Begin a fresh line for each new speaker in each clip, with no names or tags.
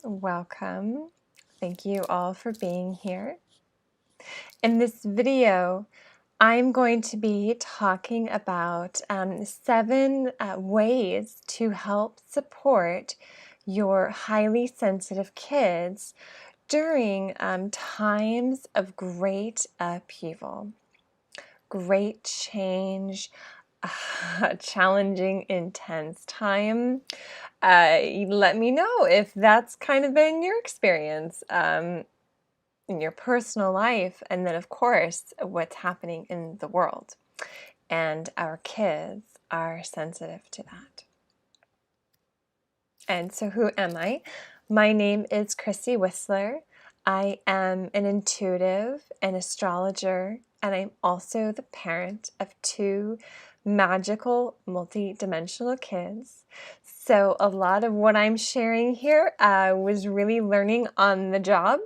welcome. Thank you all for being here. In this video, I'm going to be talking about 7 ways to help support your highly sensitive kids during times of great upheaval, great change, challenging, intense time. Let me know if that's kind of been your experience in your personal life, and then of course what's happening in the world. And our kids are sensitive to that. And so who am I? My name is Chrissy Wissler. I am an intuitive, an astrologer, and I'm also the parent of 2 magical multi-dimensional kids. So a lot of what I'm sharing here was really learning on the job,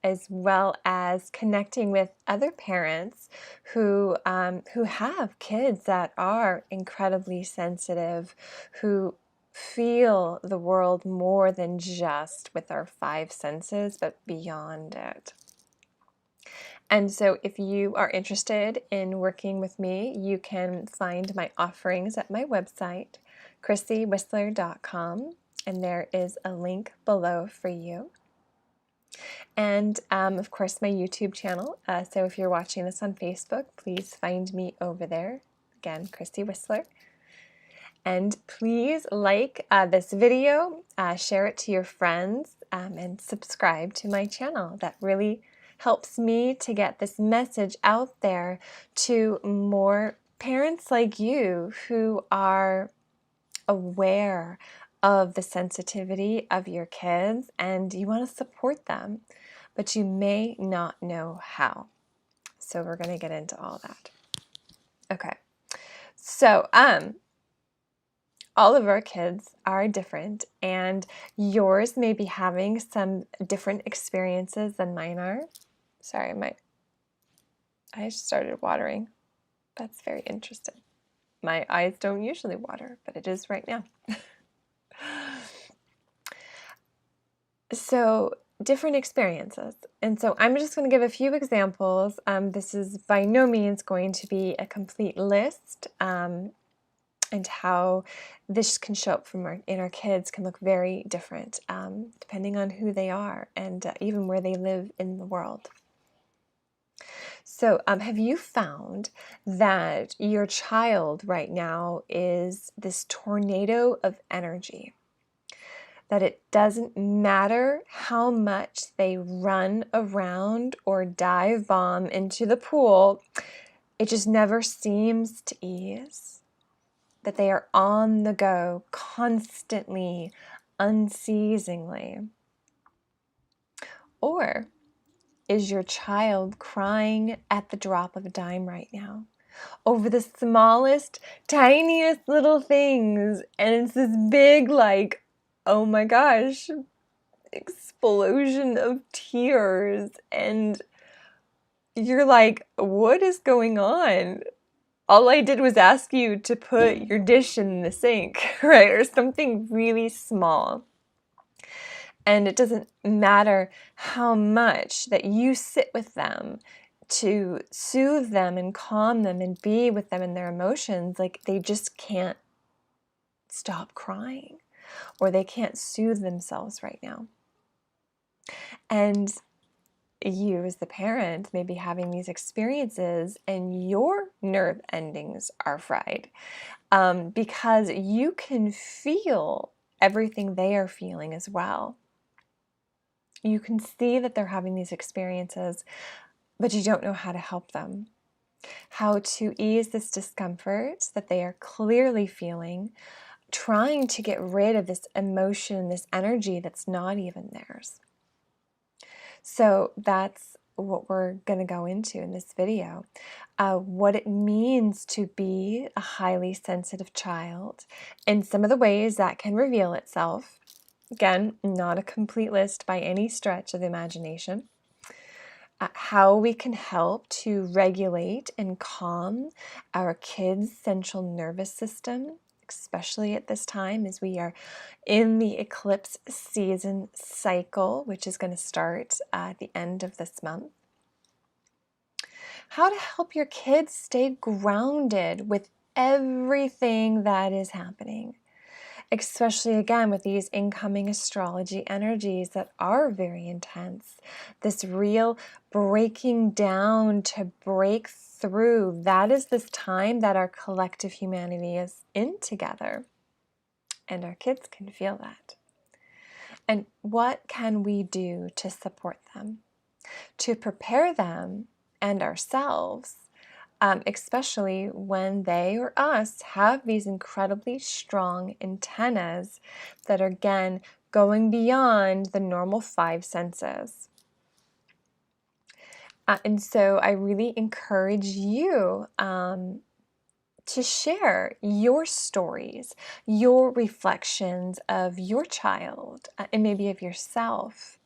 as well as connecting with other parents who have kids that are incredibly sensitive, who feel the world more than just with our 5 senses, but beyond it. And so if you are interested in working with me, you can find my offerings at my website, chrissywissler.com, and there is a link below for you. And of course, my YouTube channel. So if you're watching this on Facebook, please find me over there. Again, Chrissy Wissler. And please like this video, share it to your friends, and subscribe to my channel. That really helps me to get this message out there to more parents like you who are aware of the sensitivity of your kids and you want to support them, but you may not know how. So we're going to get into all that. Okay. So, all of our kids are different, and yours may be having some different experiences than mine are. Sorry, my eyes started watering. That's very interesting. My eyes don't usually water, but it is right now. So different experiences. And so I'm just going to give a few examples. This is by no means going to be a complete list, and how this can show up in our kids can look very different depending on who they are and even where they live in the world. So have you found that your child right now is this tornado of energy? That it doesn't matter how much they run around or dive bomb into the pool, it just never seems to ease. That they are on the go constantly, unceasingly. Or is your child crying at the drop of a dime right now over the smallest, tiniest little things, and it's this big, like, oh my gosh, explosion of tears, and you're like, what is going on? All I did was ask you to put your dish in the sink, right? Or something really small. And it doesn't matter how much that you sit with them to soothe them and calm them and be with them in their emotions, like they just can't stop crying, or they can't soothe themselves right now. And you as the parent may be having these experiences and your nerve endings are fried because you can feel everything they are feeling as well. You can see that they're having these experiences, but you don't know how to help them. How to ease this discomfort that they are clearly feeling, trying to get rid of this emotion, this energy that's not even theirs. So that's what we're going to go into in this video. What it means to be a highly sensitive child and some of the ways that can reveal itself. Again, not a complete list by any stretch of the imagination. How we can help to regulate and calm our kids' central nervous system especially at this time as we are in the eclipse season cycle, which is going to start at the end of this month. How to help your kids stay grounded with everything that is happening, especially again with these incoming astrology energies that are very intense. This real breaking down to break through, that is this time that our collective humanity is in together. And our kids can feel that. And what can we do to support them, to prepare them and ourselves, especially when they or us have these incredibly strong antennas that are, again, going beyond the normal 5 senses. And so I really encourage you to share your stories, your reflections of your child, and maybe of yourself.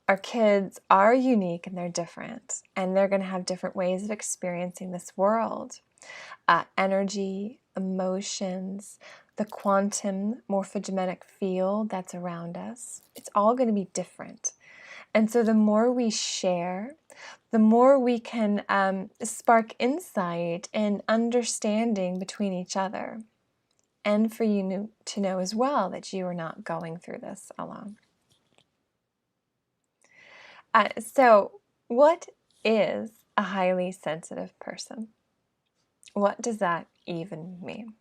Our kids are unique and they're different, and they're going to have different ways of experiencing this world. Energy, emotions, the quantum morphogenetic field that's around us, it's all going to be different. And so the more we share, the more we can spark insight and understanding between each other. And for you to know as well that you are not going through this alone. So what is a highly sensitive person? What does that even mean?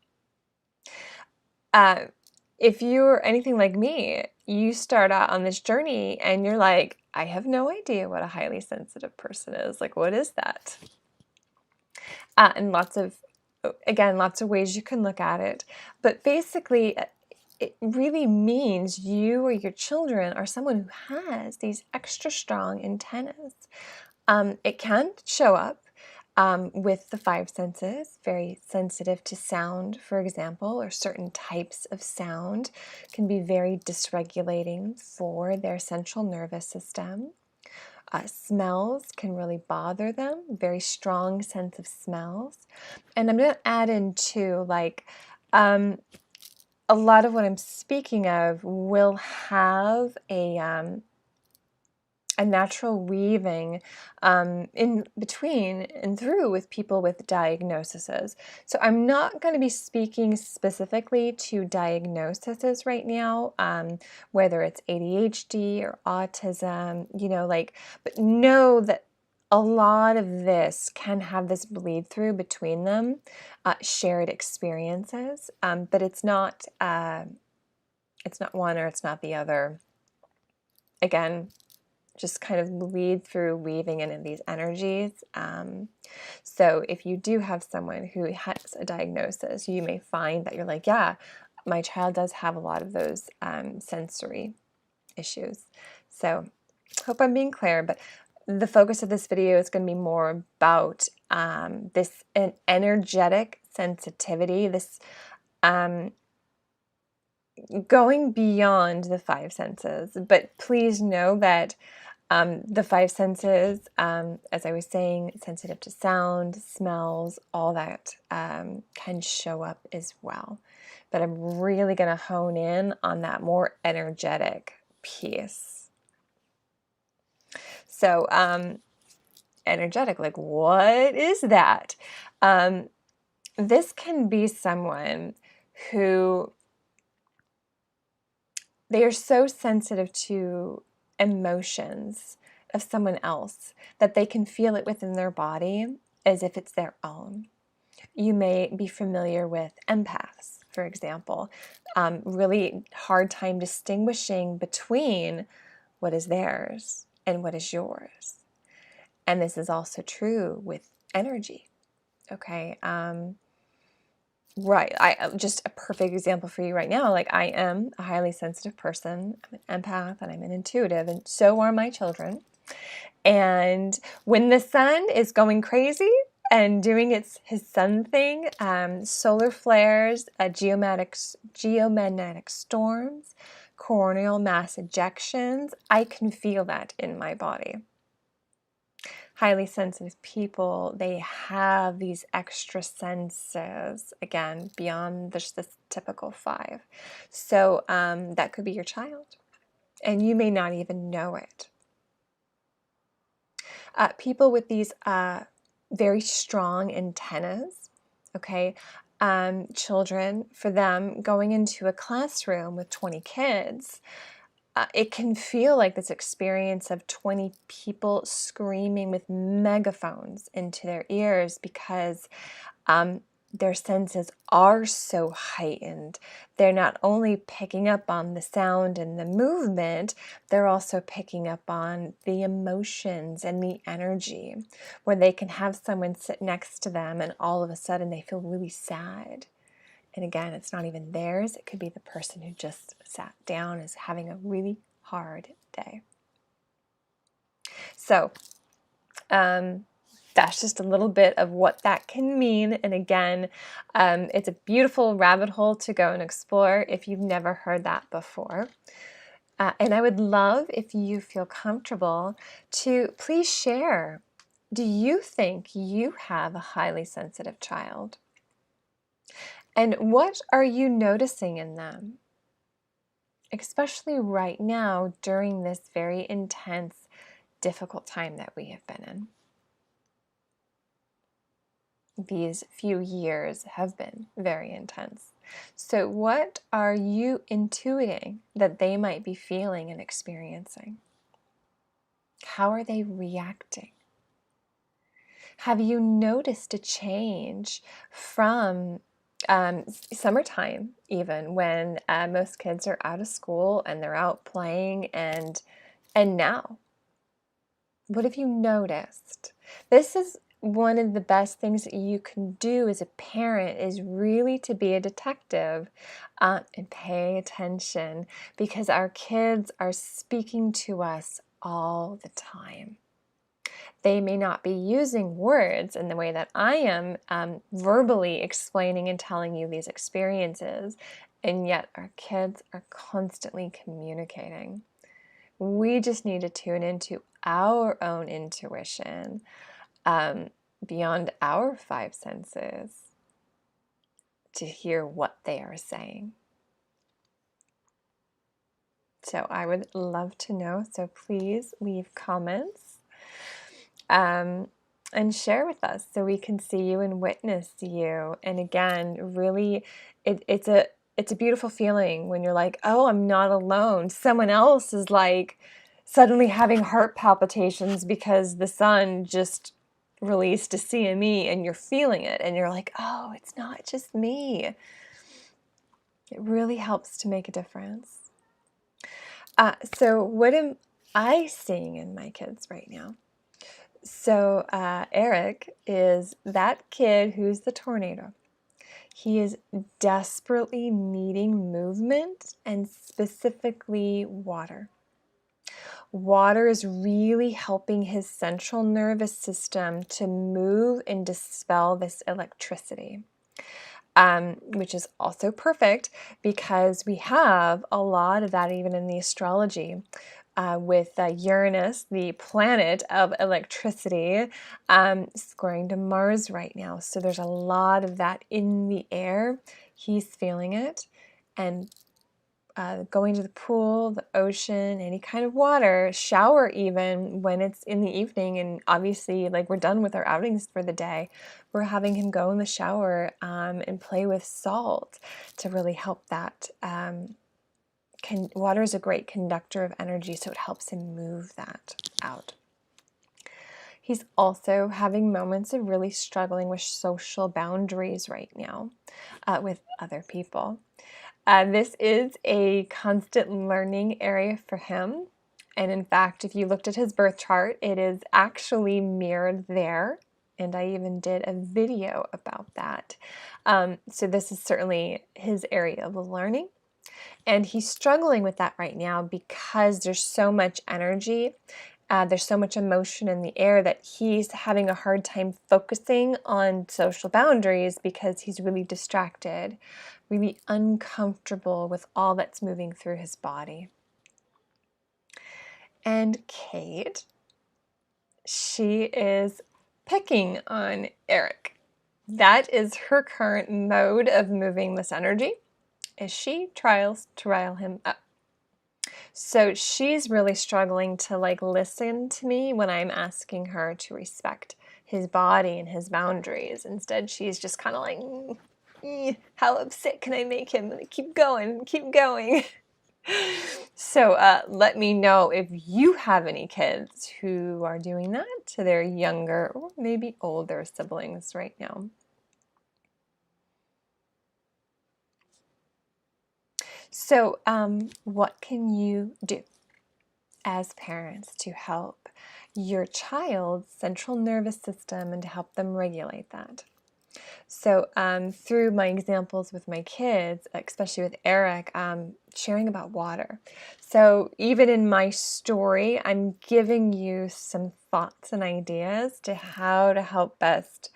If you're anything like me, you start out on this journey and you're like, I have no idea what a highly sensitive person is. Like, what is that? And lots of ways you can look at it. But basically, it really means you or your children are someone who has these extra strong antennas. It can show up with the 5 senses, very sensitive to sound, for example, or certain types of sound can be very dysregulating for their central nervous system. Smells can really bother them, very strong sense of smells. And I'm going to add in too, like, a lot of what I'm speaking of will have a natural weaving in between and through with people with diagnoses. So I'm not going to be speaking specifically to diagnoses right now, whether it's ADHD or autism, but know that a lot of this can have this bleed through between them, shared experiences, but it's not one or it's not the other. Again, just kind of lead through weaving in these energies. So if you do have someone who has a diagnosis, you may find that you're like, yeah, my child does have a lot of those sensory issues. So hope I'm being clear, but the focus of this video is going to be more about this an energetic sensitivity, this going beyond the 5 senses. But please know that the 5 senses, as I was saying, sensitive to sound, smells, all that can show up as well. But I'm really going to hone in on that more energetic piece. So energetic, like what is that? This can be someone who they are so sensitive to emotions of someone else that they can feel it within their body as if it's their own. You may be familiar with empaths, for example. Really hard time distinguishing between what is theirs and what is yours. And this is also true with energy, okay? Right, just a perfect example for you right now, like I am a highly sensitive person, I'm an empath and I'm an intuitive, and so are my children. And when the sun is going crazy and doing his sun thing, solar flares, geomagnetic storms, coronal mass ejections, I can feel that in my body. highly sensitive people, they have these extra senses, again, beyond just the typical 5. So that could be your child, and you may not even know it. People with these very strong antennas, okay, children, for them, going into a classroom with 20 kids, it can feel like this experience of 20 people screaming with megaphones into their ears because their senses are so heightened. They're not only picking up on the sound and the movement, they're also picking up on the emotions and the energy, where they can have someone sit next to them and all of a sudden they feel really sad. And again, it's not even theirs. It could be the person who just sat down is having a really hard day. So, that's just a little bit of what that can mean. And again, it's a beautiful rabbit hole to go and explore if you've never heard that before. And I would love, if you feel comfortable, to please share. Do you think you have a highly sensitive child? And what are you noticing in them? Especially right now during this very intense, difficult time that we have been in. These few years have been very intense. So what are you intuiting that they might be feeling and experiencing? How are they reacting? Have you noticed a change from summertime, even when most kids are out of school and they're out playing, and now? What have you noticed? This is one of the best things that you can do as a parent, is really to be a detective and pay attention, because our kids are speaking to us all the time. They may not be using words in the way that I am verbally explaining and telling you these experiences, and yet our kids are constantly communicating. We just need to tune into our own intuition beyond our 5 senses to hear what they are saying. So I would love to know. So please leave comments and share with us so we can see you and witness you. And again, really, it's a beautiful feeling when you're like, oh, I'm not alone. Someone else is like suddenly having heart palpitations because the sun just released a CME, and you're feeling it and you're like, oh, it's not just me. It really helps to make a difference. So what am I seeing in my kids right now? So Eric is that kid who's the tornado. He is desperately needing movement, and specifically water. Water is really helping his central nervous system to move and dispel this electricity, which is also perfect because we have a lot of that even in the astrology. With Uranus, the planet of electricity, squaring to Mars right now. So there's a lot of that in the air. He's feeling it. And going to the pool, the ocean, any kind of water, shower even when it's in the evening, and obviously like we're done with our outings for the day, we're having him go in the shower and play with salt to really help that. Water is a great conductor of energy, so it helps him move that out. He's also having moments of really struggling with social boundaries right now with other people. This is a constant learning area for him. And in fact, if you looked at his birth chart, it is actually mirrored there. And I even did a video about that. So this is certainly his area of learning. And he's struggling with that right now because there's so much energy, there's so much emotion in the air that he's having a hard time focusing on social boundaries because he's really distracted, really uncomfortable with all that's moving through his body. And Kate, she is picking on Eric. That is her current mode of moving this energy, is she tries to rile him up. So she's really struggling to like listen to me when I'm asking her to respect his body and his boundaries. Instead, she's just kind of like, how upset can I make him? Keep going, keep going. So let me know if you have any kids who are doing that to their younger or maybe older siblings right now. So what can you do as parents to help your child's central nervous system and to help them regulate that? So through my examples with my kids, especially with Eric, sharing about water. So even in my story, I'm giving you some thoughts and ideas to how to help best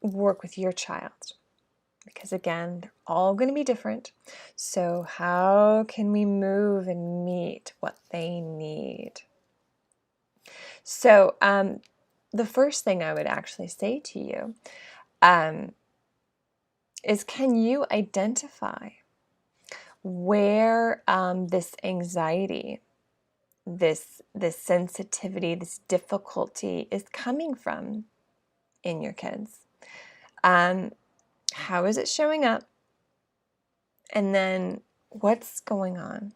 work with your child. Because again, they're all going to be different. So how can we move and meet what they need? So the first thing I would actually say to you is, can you identify where this anxiety, this sensitivity, this difficulty is coming from in your kids? How is it showing up? And then what's going on?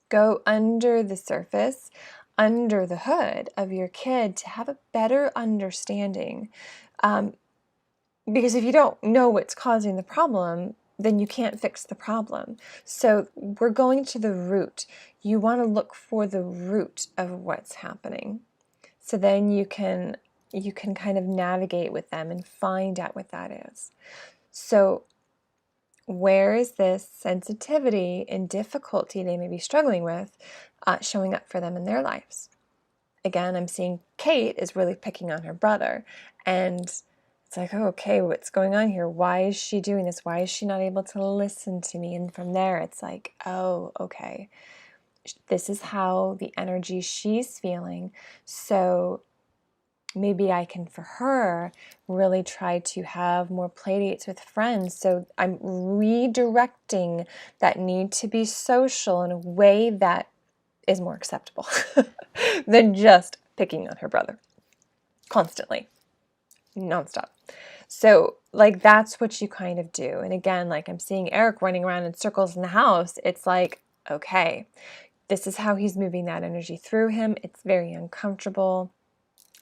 Go under the surface, under the hood of your kid to have a better understanding. Because if you don't know what's causing the problem, then you can't fix the problem. So we're going to the root. You want to look for the root of what's happening. So then you can kind of navigate with them and find out what that is. So where is this sensitivity and difficulty they may be struggling with showing up for them in their lives? Again, I'm seeing Kate is really picking on her brother, and it's like, oh, okay, what's going on here? Why is she doing this? Why is she not able to listen to me? And from there, it's like, oh, okay, this is how the energy she's feeling. So maybe I can, for her, really try to have more play dates with friends. So I'm redirecting that need to be social in a way that is more acceptable than just picking on her brother constantly, nonstop. So like that's what you kind of do. And again, like I'm seeing Eric running around in circles in the house. It's like, okay, this is how he's moving that energy through him. It's very uncomfortable.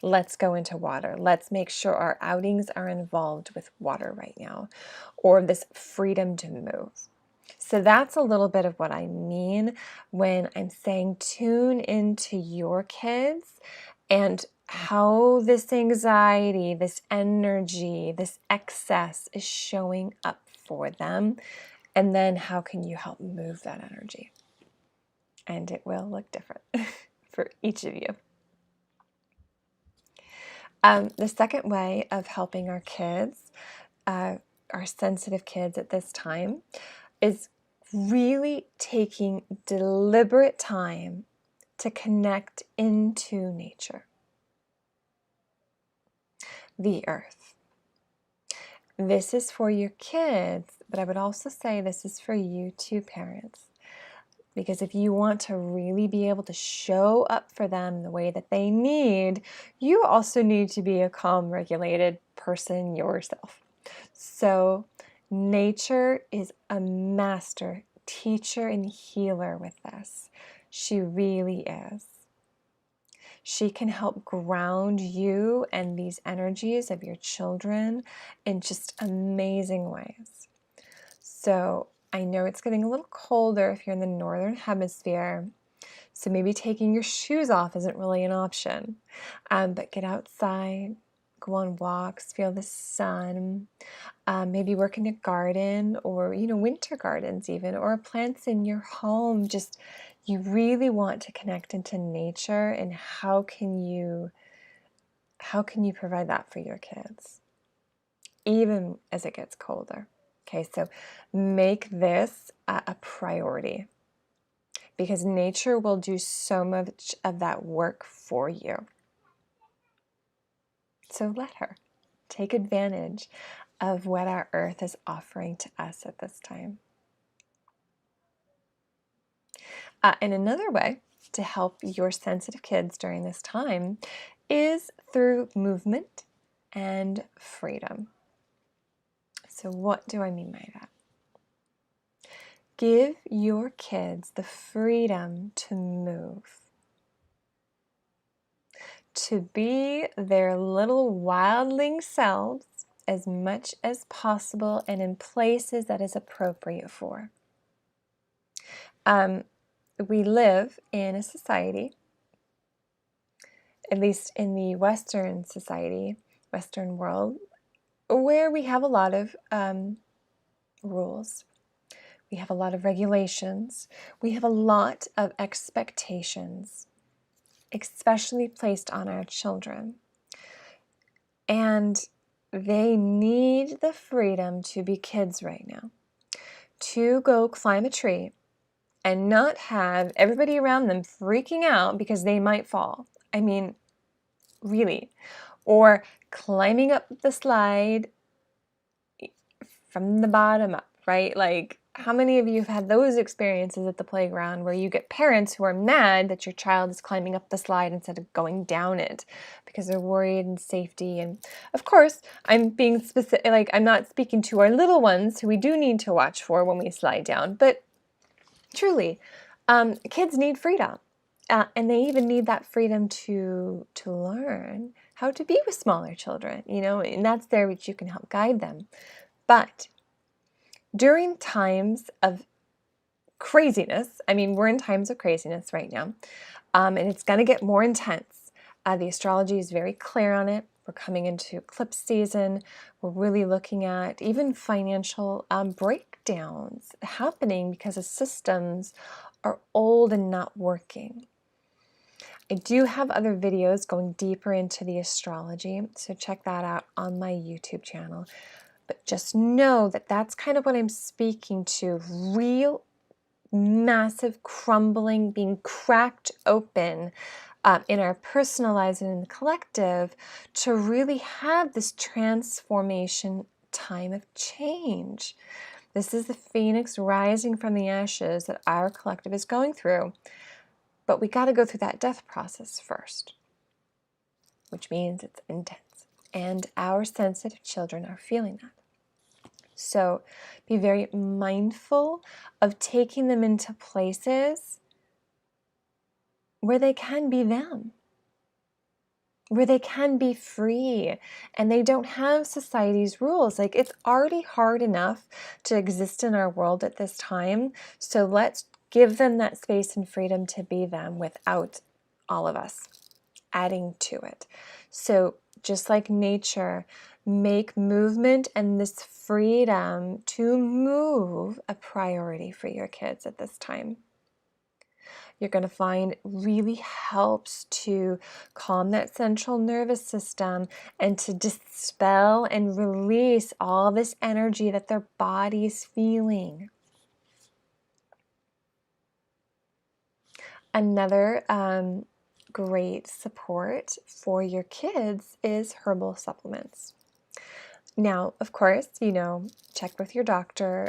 Let's go into water. Let's make sure our outings are involved with water right now, or this freedom to move. So that's a little bit of what I mean when I'm saying tune into your kids and how this anxiety, this energy, this excess is showing up for them. And then how can you help move that energy? And it will look different for each of you. The second way of helping our kids, our sensitive kids at this time, is really taking deliberate time to connect into nature, the earth. This is for your kids, but I would also say this is for you too, parents. Because if you want to really be able to show up for them the way that they need, you also need to be a calm, regulated person yourself. So nature is a master teacher and healer with this. She really is. She can help ground you and these energies of your children in just amazing ways. So I know it's getting a little colder if you're in the northern hemisphere, so maybe taking your shoes off isn't really an option. But get outside, go on walks, feel the sun, maybe work in a garden or, winter gardens even, or plants in your home. Just, you really want to connect into nature, and how can you provide that for your kids, even as it gets colder? Okay, so make this a priority, because nature will do so much of that work for you. So let her take advantage of what our earth is offering to us at this time. And another way to help your sensitive kids during this time is through movement and freedom. So what do I mean by that? Give your kids the freedom to move, to be their little wildling selves as much as possible and in places that is appropriate for. We live in a society, at least in the Western society, Western world, where we have a lot of rules. We have a lot of regulations. We have a lot of expectations, especially placed on our children. And they need the freedom to be kids right now, to go climb a tree and not have everybody around them freaking out because they might fall. I mean, really. Or climbing up the slide from the bottom up, right? Like, how many of you have had those experiences at the playground where you get parents who are mad that your child is climbing up the slide instead of going down it because they're worried in safety? And of course, I'm being specific, like I'm not speaking to our little ones who we do need to watch for when we slide down, but truly, kids need freedom. And they even need that freedom to learn how to be with smaller children, and that's there which you can help guide them. But during times of craziness, I mean, we're in times of craziness right now, and it's going to get more intense. The astrology is very clear on it. We're coming into eclipse season. We're really looking at even financial breakdowns happening because the systems are old and not working. I do have other videos going deeper into the astrology, so check that out on my YouTube channel. But just know that that's kind of what I'm speaking to. Real massive crumbling, being cracked open in our personal lives and in the collective to really have this transformation time of change. This is the phoenix rising from the ashes that our collective is going through. But we got to go through that death process first, which means it's intense. And our sensitive children are feeling that. So be very mindful of taking them into places where they can be them, where they can be free, and they don't have society's rules. Like, it's already hard enough to exist in our world at this time, so let's give them that space and freedom to be them without all of us adding to it. So just like nature, make movement and this freedom to move a priority for your kids at this time. You're going to find really helps to calm that central nervous system and to dispel and release all this energy that their body's feeling. Another great support for your kids is herbal supplements. Now, of course, check with your doctor,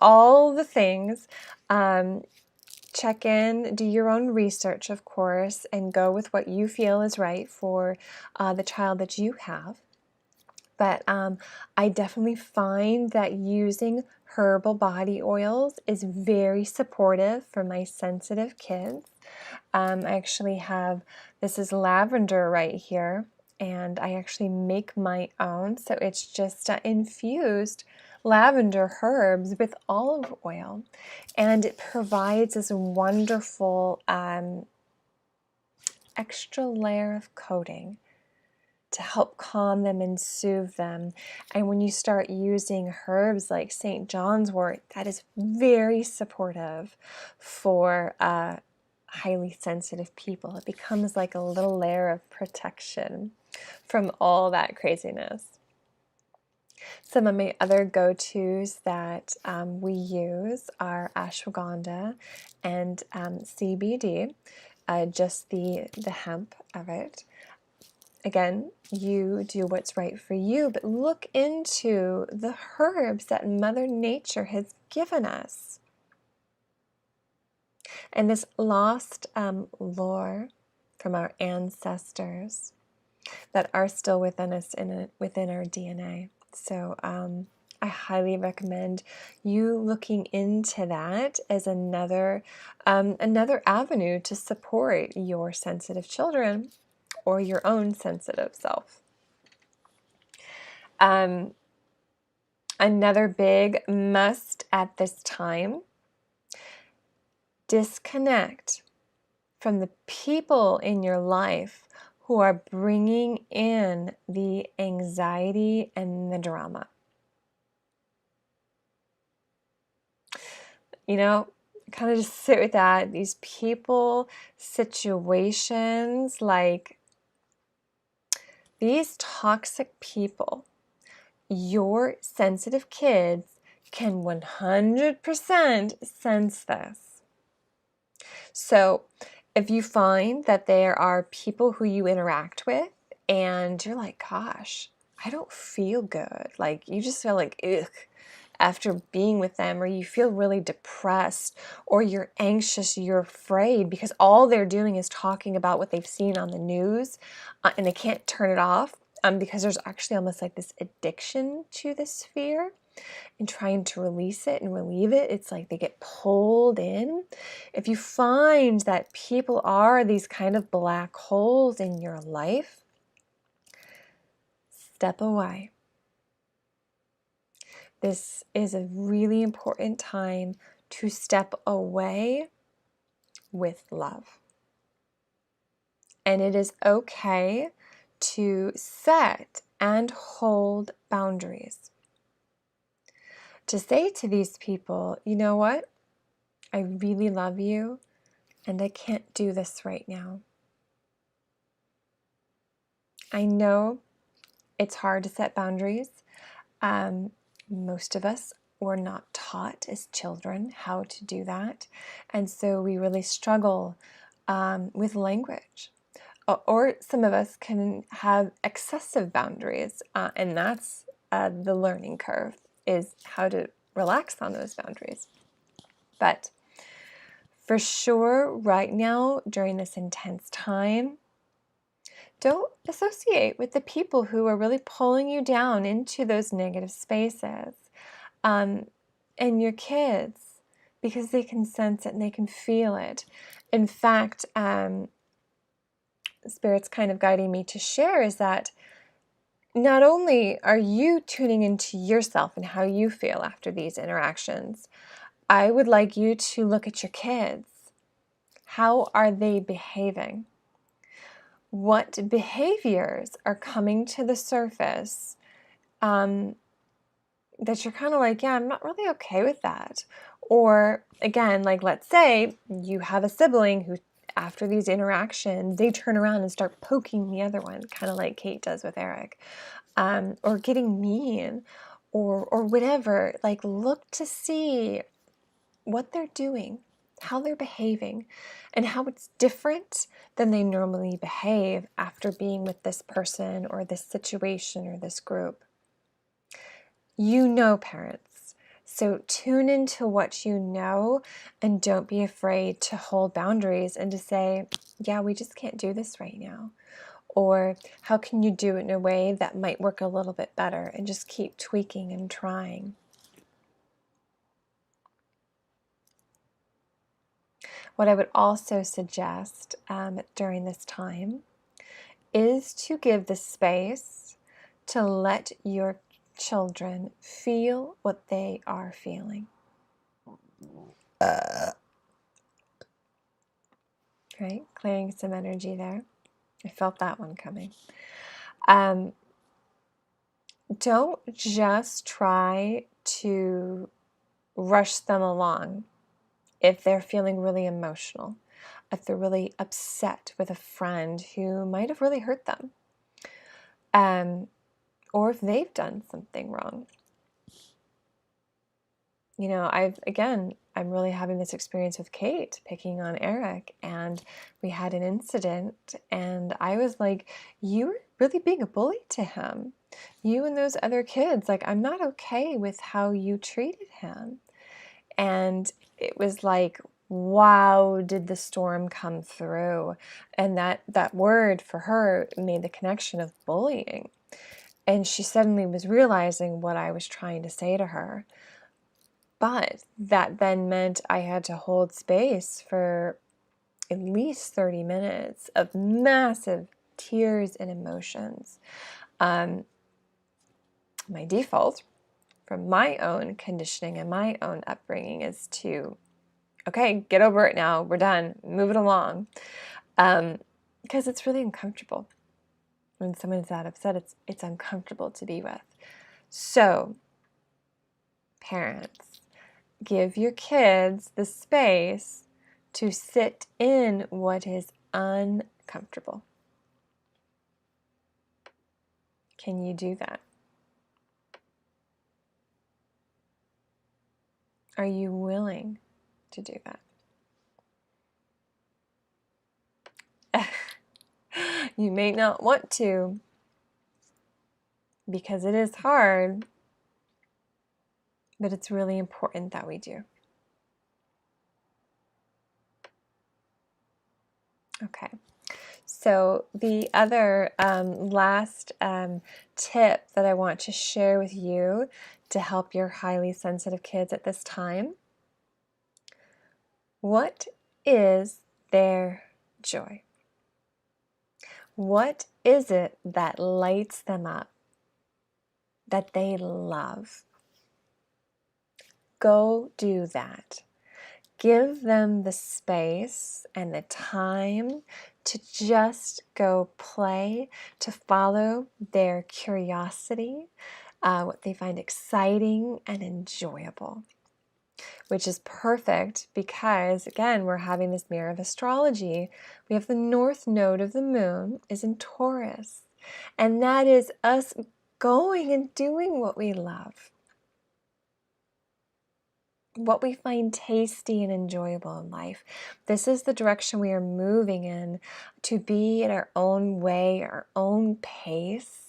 all the things. Check in, do your own research, of course, and go with what you feel is right for the child that you have. But I definitely find that using herbal body oils is very supportive for my sensitive kids. I actually have, this is lavender right here, and I actually make my own. So it's just infused lavender herbs with olive oil, and it provides this wonderful extra layer of coating to help calm them and soothe them. And when you start using herbs like St. John's wort, that is very supportive for highly sensitive people. It becomes like a little layer of protection from all that craziness. Some of my other go-tos that we use are ashwagandha and CBD. just the hemp of it. Again, you do what's right for you, but look into the herbs that Mother Nature has given us. And this lost lore from our ancestors that are still within us, within our DNA. So I highly recommend you looking into that as another avenue to support your sensitive children or your own sensitive self. Another big must at this time: disconnect from the people in your life who are bringing in the anxiety and the drama. You know, kind of just sit with that. These people, situations, like these toxic people, your sensitive kids can 100% sense this. So if you find that there are people who you interact with and you're like, gosh, I don't feel good, like you just feel like, ugh, after being with them, or you feel really depressed, or you're anxious, you're afraid, because all they're doing is talking about what they've seen on the news, and they can't turn it off, because there's actually almost like this addiction to this fear, and trying to release it and relieve it. It's like they get pulled in. If you find that people are these kind of black holes in your life, step away. This is a really important time to step away with love. And it is okay to set and hold boundaries. To say to these people, you know what? I really love you and I can't do this right now. I know it's hard to set boundaries. Most of us were not taught as children how to do that. And so we really struggle with language. Or some of us can have excessive boundaries. And that's the learning curve, is how to relax on those boundaries. But for sure, right now, during this intense time, don't associate with the people who are really pulling you down into those negative spaces. And your kids, because they can sense it and they can feel it. In fact, Spirit's kind of guiding me to share is that not only are you tuning into yourself and how you feel after these interactions, I would like you to look at your kids. How are they behaving? What behaviors are coming to the surface that you're kind of like, yeah, I'm not really okay with that? Or again, like let's say you have a sibling who, after these interactions, they turn around and start poking the other one, kind of like Kate does with Eric, or getting mean, or whatever. Like, look to see what they're doing, how they're behaving, and how it's different than they normally behave after being with this person or this situation or this group. You know, parents, so tune into what you know and don't be afraid to hold boundaries and to say, yeah, we just can't do this right now. Or how can you do it in a way that might work a little bit better, and just keep tweaking and trying. What I would also suggest during this time is to give the space to let your children feel what they are feeling. Right? Clearing some energy there. I felt that one coming. Don't just try to rush them along if they're feeling really emotional, if they're really upset with a friend who might have really hurt them, or if they've done something wrong. You know, I'm really having this experience with Kate picking on Eric, and we had an incident, and I was like, you're really being a bully to him. You and those other kids, like, I'm not okay with how you treated him. And it was like, wow, did the storm come through? And that word for her made the connection of bullying. And she suddenly was realizing what I was trying to say to her. But that then meant I had to hold space for at least 30 minutes of massive tears and emotions. My default from my own conditioning and my own upbringing is to, okay, get over it now. We're done. Move it along. Because it's really uncomfortable. When someone's that upset, it's uncomfortable to be with. So, parents, give your kids the space to sit in what is uncomfortable. Can you do that? Are you willing to do that? You may not want to, because it is hard, but it's really important that we do. Okay. So the other last tip that I want to share with you to help your highly sensitive kids at this time: what is their joy? What is it that lights them up, that they love? Go do that. Give them the space and the time to just go play, to follow their curiosity, what they find exciting and enjoyable. Which is perfect because, again, we're having this mirror of astrology. We have the north node of the moon is in Taurus, and that is us going and doing what we love, what we find tasty and enjoyable in life. This is the direction we are moving in, to be in our own way, our own pace.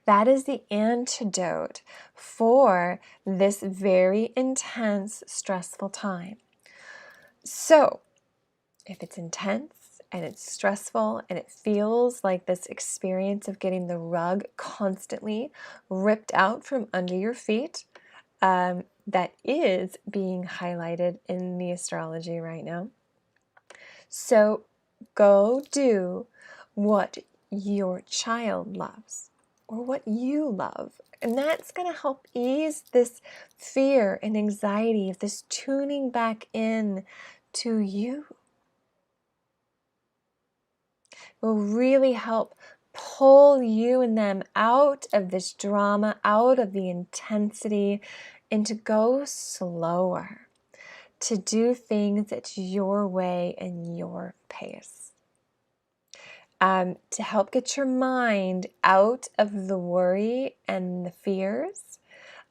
That is the antidote for this very intense, stressful time. So, if it's intense and it's stressful and it feels like this experience of getting the rug constantly ripped out from under your feet, that is being highlighted in the astrology right now. So, go do what your child loves, or what you love. And that's going to help ease this fear and anxiety of this tuning back in to you. Will really help pull you and them out of this drama, out of the intensity, and to go slower, to do things at your way and your pace. To help get your mind out of the worry and the fears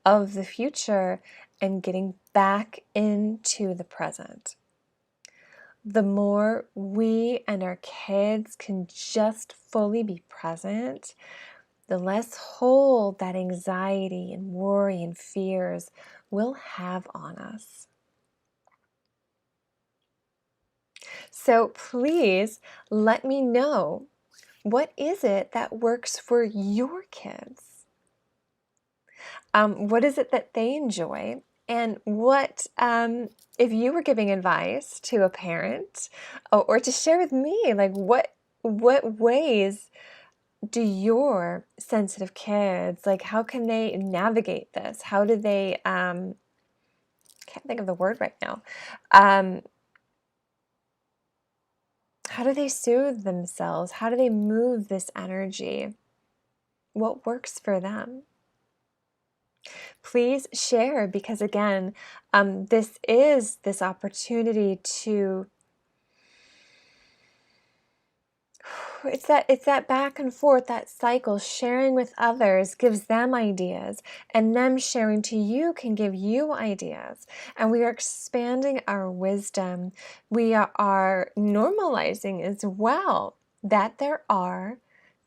of the future and getting back into the present. The more we and our kids can just fully be present, the less hold that anxiety and worry and fears will have on us. So please let me know, what is it that works for your kids? What is it that they enjoy? And what, if you were giving advice to a parent, or to share with me, like what ways do your sensitive kids, like how can they navigate this? How do they, can't think of the word right now. How do they soothe themselves? How do they move this energy? What works for them? Please share, because again, this is this opportunity to it's that back and forth, that cycle. Sharing with others gives them ideas, and them sharing to you can give you ideas. And we are expanding our wisdom. We are normalizing as well that there are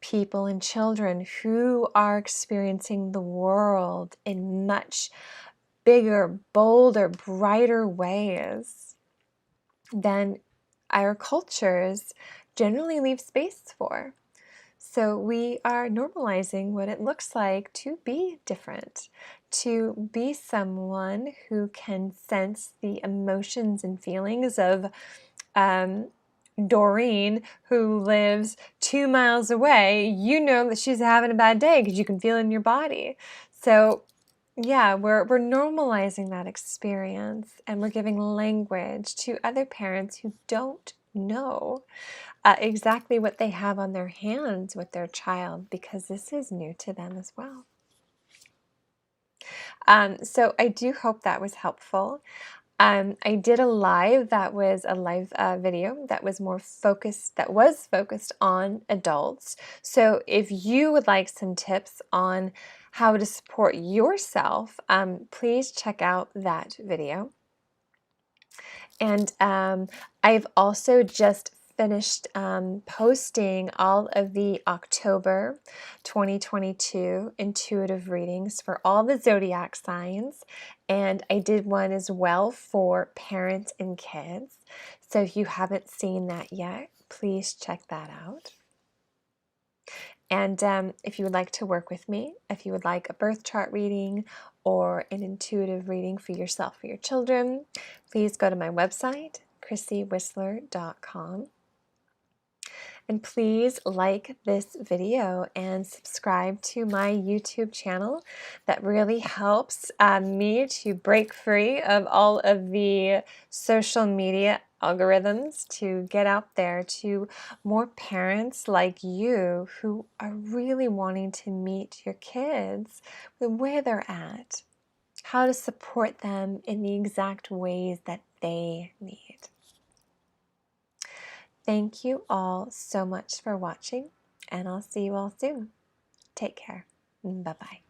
people and children who are experiencing the world in much bigger, bolder, brighter ways than our cultures generally leave space for. So we are normalizing what it looks like to be different, to be someone who can sense the emotions and feelings of Doreen, who lives 2 miles away. You know that she's having a bad day because you can feel it in your body. So yeah, we're normalizing that experience, and we're giving language to other parents who don't know exactly what they have on their hands with their child, because this is new to them as well. So I do hope that was helpful. I did a live that was a live video that was focused on adults. So if you would like some tips on how to support yourself, please check out that video. And I've also just finished posting all of the October 2022 intuitive readings for all the zodiac signs. And I did one as well for parents and kids. So if you haven't seen that yet, please check that out. And if you would like to work with me, if you would like a birth chart reading or an intuitive reading for yourself or your children, please go to my website, chrissywissler.com. And please like this video and subscribe to my YouTube channel. That really helps me to break free of all of the social media algorithms, to get out there to more parents like you who are really wanting to meet your kids where they're at, how to support them in the exact ways that they need. Thank you all so much for watching, and I'll see you all soon. Take care. Bye-bye.